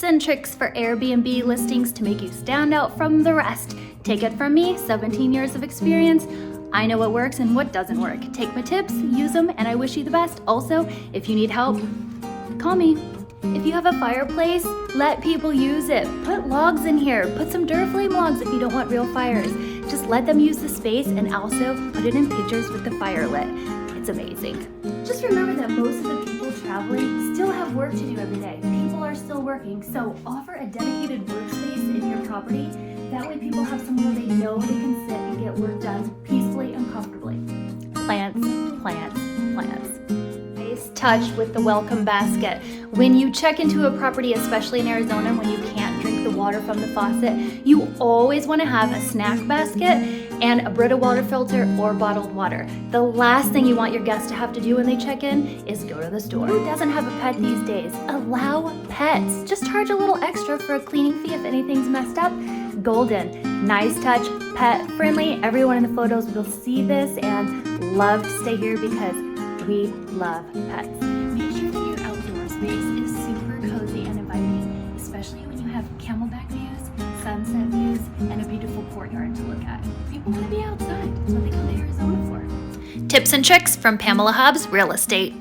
And tricks for Airbnb listings to make you stand out from the rest. Take it from me, 17 years of experience. I know what works and what doesn't work. Take my tips, use them, and I wish you the best. Also, if you need help, call me. If you have a fireplace, let people use it. Put logs in here. Put some Duraflame logs if you don't want real fires. Just let them use the space and also put it in pictures with the fire lit. It's amazing. Just remember that most of the people traveling still have work to do every day. People are still working, so offer a dedicated workspace in your property. That way people have somewhere they know they can sit and get work done peacefully and comfortably. Plants, plants, plants. Nice touch with the welcome basket. When you check into a property, especially in Arizona, when you can't drink the water from the faucet, you always want to have a snack basket and a Brita water filter or bottled water. The last thing you want your guests to have to do when they check in is go to the store. Who doesn't have a pet these days? Allow pets. Just charge a little extra for a cleaning fee if anything's messed up. Golden. Nice touch, pet friendly. Everyone in the photos will see this and love to stay here because we love pets. Make sure that your outdoor space is super cozy and inviting, especially when you have camelback views, sunset views, and a beautiful courtyard to look at. People want to be outside. That's what they come to Arizona for. Tips and tricks from Pamela Hobbs Real Estate.